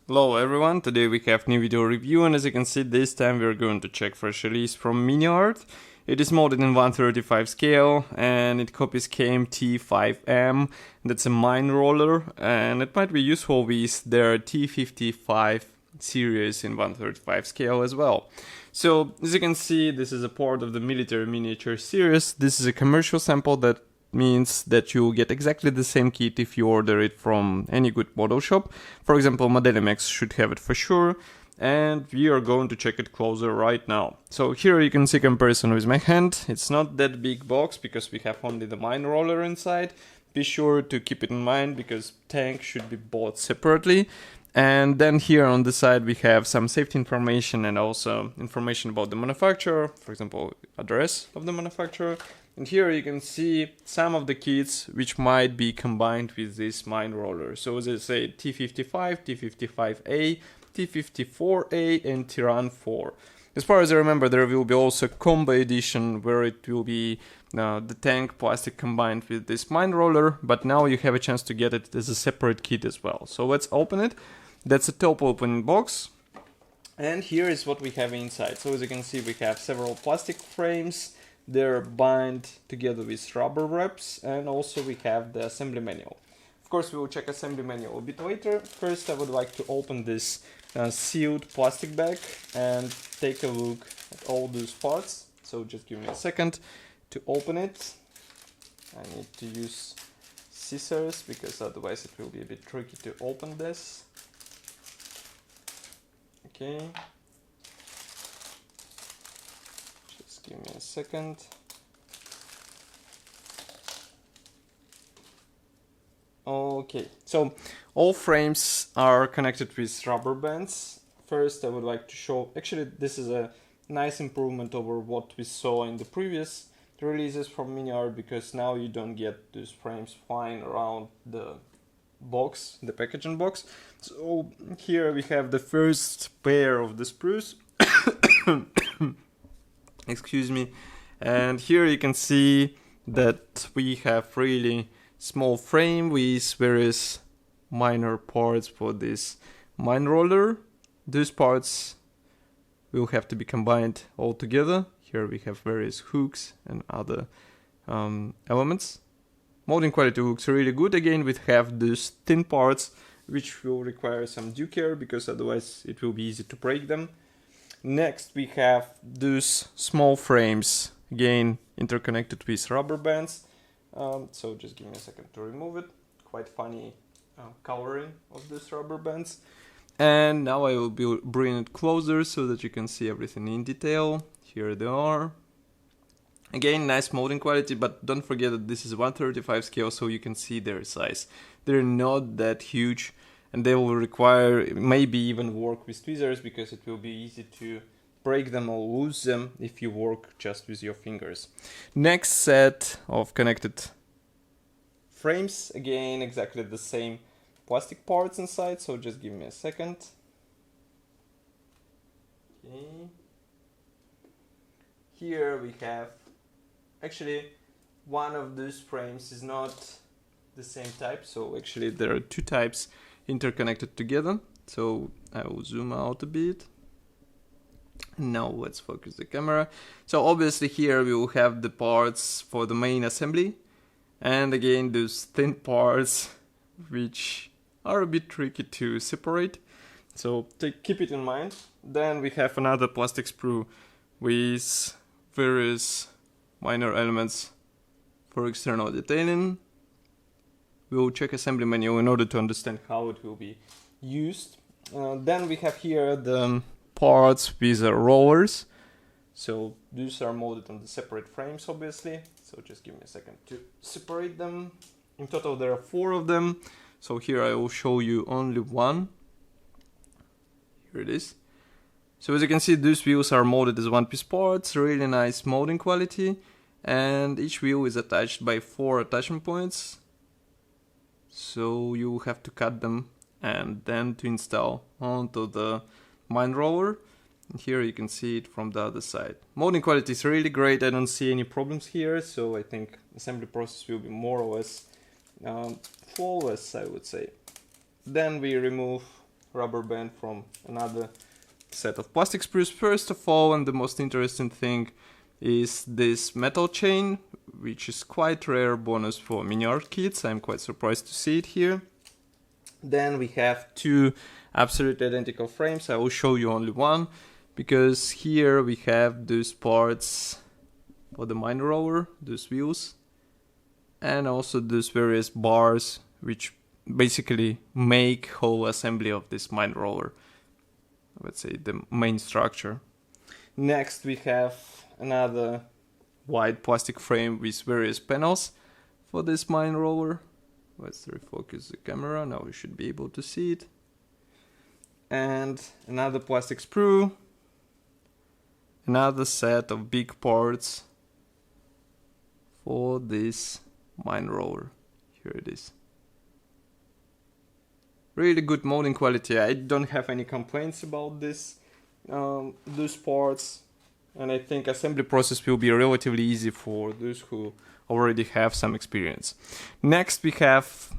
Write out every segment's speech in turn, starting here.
Hello everyone, today we have new video review, and as you can see this time we're going to check fresh release from Miniart. It is molded in 1/35 scale and it copies KMT-5M, that's a mine roller, and it might be useful with their T55 series in 1/35 scale as well. So as you can see, this is a part of the military miniature series. This is a commercial sample that means that you get exactly the same kit if you order it from any good model shop. For example, Modelimex should have it for sure, and we are going to check it closer right now. So here you can see comparison with my hand. It's not that big box because we have only the mine roller inside. Be sure to keep it in mind because tank should be bought separately. And then here on the side we have some safety information and also information about the manufacturer, for example, address of the manufacturer. And here you can see some of the kits which might be combined with this mine roller. So as I say, T55, T55A, T54A and Tyran 4. As far as I remember, there will be also a combo edition where it will be the tank plastic combined with this mine roller, but now you have a chance to get it as a separate kit as well. So let's open it. That's a top opening box. And here is what we have inside. So as you can see, we have several plastic frames. They're bound together with rubber wraps, and also we have the assembly manual. Of course, we will check assembly manual a bit later. First, I would like to open this sealed plastic bag and take a look at all those parts. So just give me a second to open it. I need to use scissors because otherwise it will be a bit tricky to open this. Okay. Give me a second. Okay, so all frames are connected with rubber bands. First, I would like to show, actually this is a nice improvement over what we saw in the previous releases from Miniart, because now you don't get those frames flying around the box, the packaging box. So here we have the first pair of the sprues. Excuse me. And here you can see that we have really small frame with various minor parts for this mine roller. Those parts will have to be combined all together. Here we have various hooks and other elements. Molding quality looks really good. Again, we have these thin parts which will require some due care because otherwise it will be easy to break them. Next we have those small frames, again interconnected with rubber bands. So just give me a second to remove it. Quite funny coloring of these rubber bands. And now I will be bring it closer so that you can see everything in detail. Here they are. Again, nice molding quality, but don't forget that this is 1/35 scale, so you can see their size. They're not that huge, and they will require maybe even work with tweezers because it will be easy to break them or lose them if you work just with your fingers. Next set of connected frames, again exactly the same plastic parts inside, so just give me a second. Okay. Here we have, actually one of those frames is not the same type, so actually there are two types interconnected together. So I will zoom out a bit. Now let's focus the camera. So obviously here we will have the parts for the main assembly, and again those thin parts which are a bit tricky to separate, so keep it in mind. Then we have another plastic sprue with various minor elements for external detailing. We will check assembly manual in order to understand how it will be used. Then we have here the parts with the rollers. So these are molded on the separate frames, obviously. So just give me a second to separate them. In total there are 4 of them. So here I will show you only one. Here it is. So as you can see, these wheels are molded as one-piece parts, really nice molding quality. And each wheel is attached by 4 attachment points. So you will have to cut them and then to install onto the mine roller. And here you can see it from the other side. Molding quality is really great. I don't see any problems here, so I think assembly process will be more or less flawless, I would say. Then we remove rubber band from another set of plastic sprues. First of all, and the most interesting thing is this metal chain, which is quite rare bonus for Miniart kits. I'm quite surprised to see it here. Then we have two absolutely identical frames. I will show you only one, because here we have those parts for the mine roller, those wheels, and also those various bars which basically make whole assembly of this mine roller, let's say the main structure. Next we have another white plastic frame with various panels for this mine roller. Let's refocus the camera, now we should be able to see it. And another plastic sprue, another set of big parts for this mine roller. Here it is. Really good molding quality. I don't have any complaints about this, those parts, and I think assembly process will be relatively easy for those who already have some experience. Next we have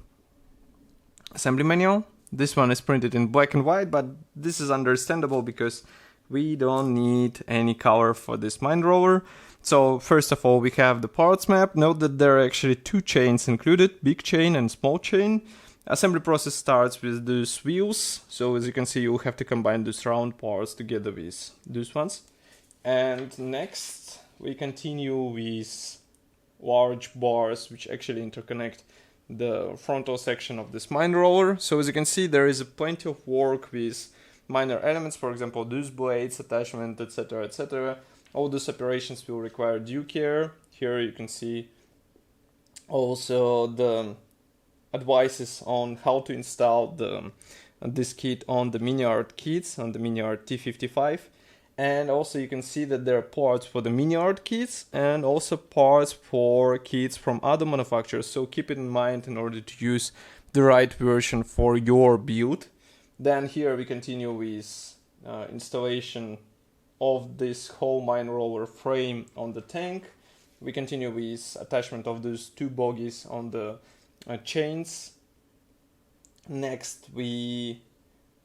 assembly manual. This one is printed in black and white, but this is understandable because we don't need any color for this mine roller. So first of all we have the parts map. Note that there are actually two chains included, big chain and small chain. Assembly process starts with those wheels, so as you can see you'll have to combine those round parts together with those ones. And next we continue with large bars which actually interconnect the frontal section of this mine roller. So as you can see there is plenty of work with minor elements, for example those blades, attachment, etc, etc. All those operations will require due care. Here you can see also the advices on how to install this kit on the Miniart kits, on the Miniart T55. And also you can see that there are parts for the Miniart kits and also parts for kits from other manufacturers. So keep it in mind in order to use the right version for your build. Then here we continue with installation of this whole mine roller frame on the tank. We continue with attachment of those two bogies on the chains. Next we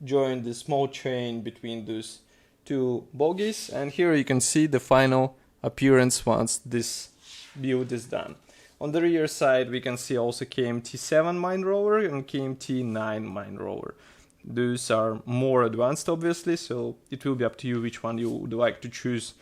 join the small chain between those two bogies, and here you can see the final appearance once this build is done. On the rear side we can see also KMT-7 mine roller and KMT-9 mine roller. Those are more advanced obviously, so it will be up to you which one you would like to choose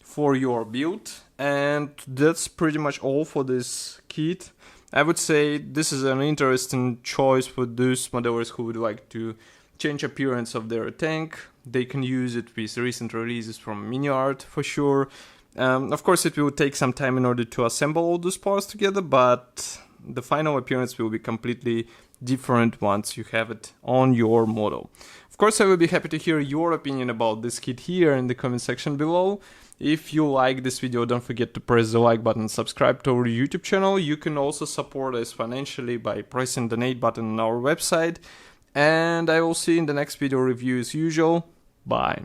for your build. And that's pretty much all for this kit. I would say this is an interesting choice for those modelers who would like to change appearance of their tank. They can use it with recent releases from Miniart for sure. Of course it will take some time in order to assemble all those parts together, but the final appearance will be completely different once you have it on your model. Of course I will be happy to hear your opinion about this kit here in the comment section below. If you like this video, don't forget to press the like button and subscribe to our YouTube channel. You can also support us financially by pressing the donate button on our website. And I will see you in the next video review as usual. Bye.